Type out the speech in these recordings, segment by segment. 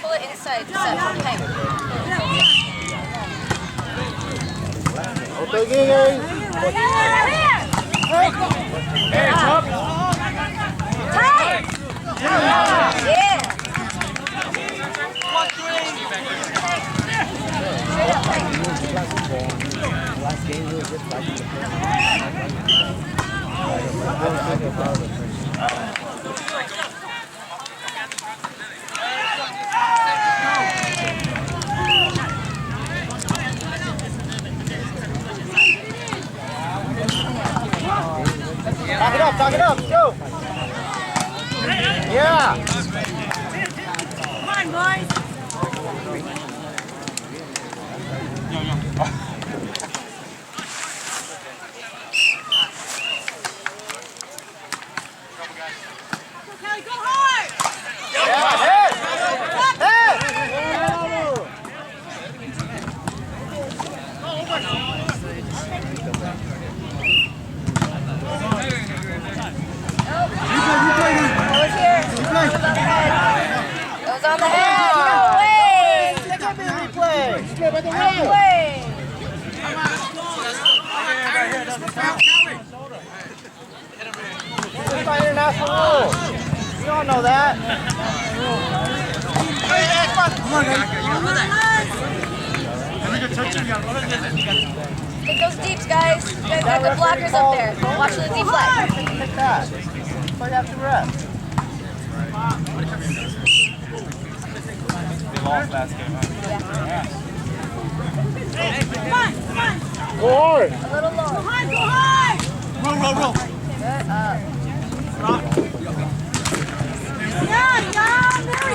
Pull it inside. Hang. Talk it up, go! Yeah! Come on, boys! Go, Cali, go hard! Yeah, hit! It was on the head. No way. Replay. No way. This is by international rules. You all know that. Take those deeps, guys. You guys got the blockers up there. Watch the deep flag. Take that. It's like after rest. They lost last game, huh? Come on! Go hard! A little low. Go hard! Roll! Good up. Yeah, there we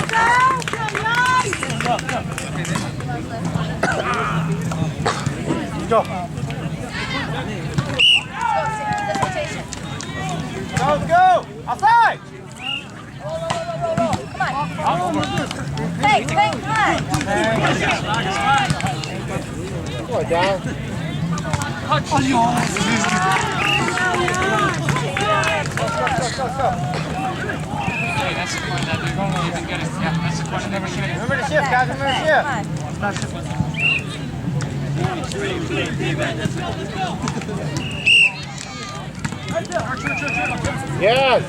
go! Go! Go! Outside! Roll. Come on. Hey, come on. Come on, down. Remember the shift, guys. Remember the shift. Yes.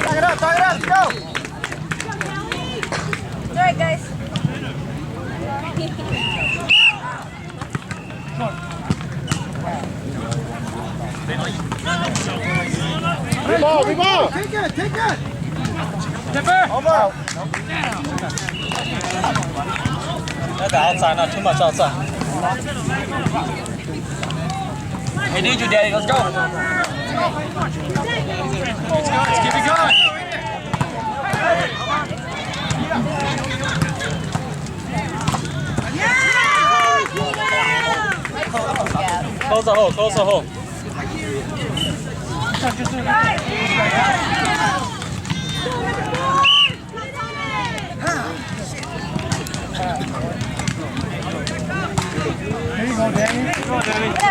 Talk it up. Let's go. It's alright, guys. Big ball. Take it. Tipper. Over. That's outside, not too much outside. We need you, Daddy. Let's go. Let's keep it going. Close the hole. Here you go, Danny. Hello, Danny. Come on.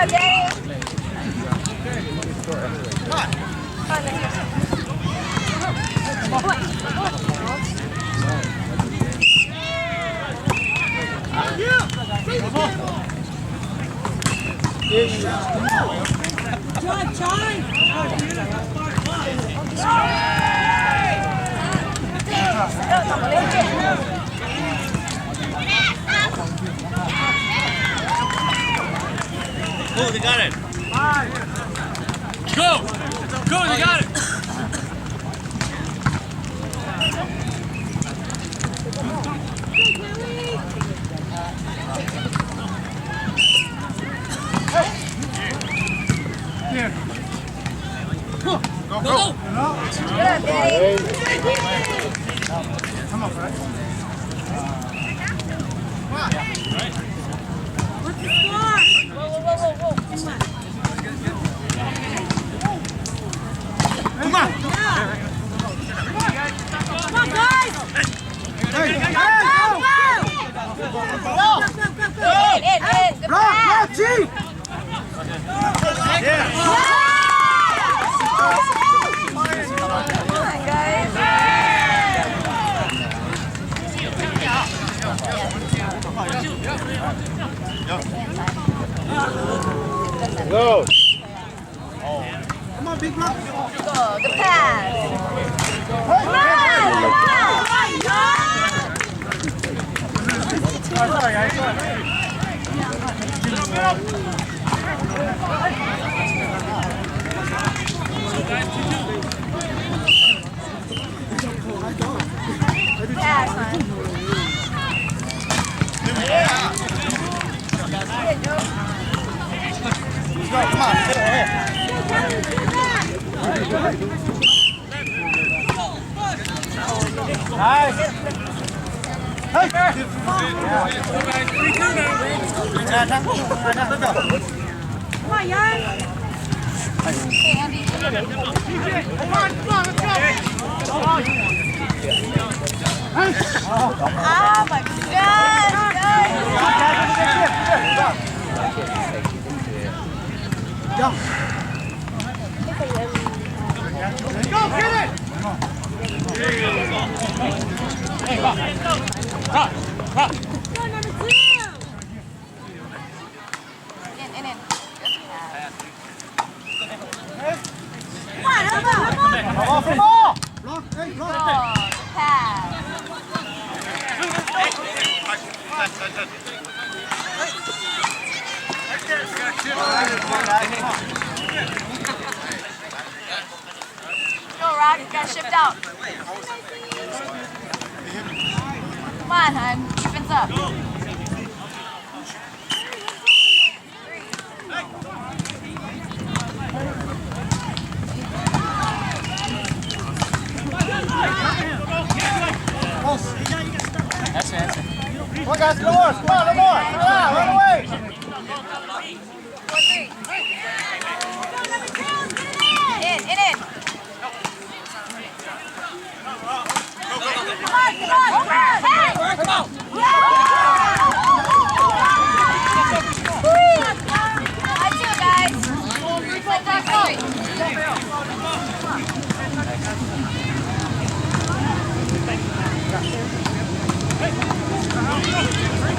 They got it. Go, they got it. Here. Go. Good up, Danny. Come on, Fred. What's the score? Whoa. Come on. Come on, guys! Hey, Go! In. Good pass. G! Yeah. Go. Come on, big block. Go, good pass. Come on, good pass. Pass, man. Come on, sit right here. Nice. Hey. Come on, young. Hey, Andy. Oh my gosh, Go, get it. Go, number 2. In. Come on, help out, come on. Come on, come on. Block, hey, block. Oh, good pass. Go, Rock. You gotta shift out. Come on, hon. Defense up. That's it. Come on, guys, no more. Come on, no more. Come on, run away. 4-3. In. Come on. Hey! I do, guys. Play dog three.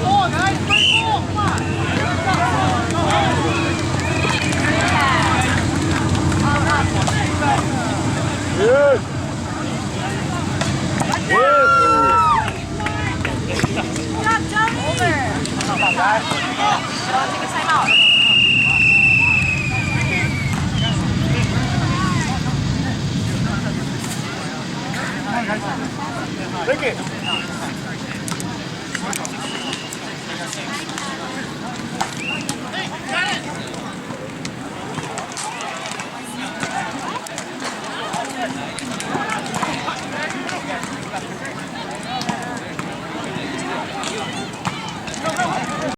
Ball, guys, play ball. Come on. Good. Good job, Johnny. Over. Come on, guys. Take a timeout. Take it.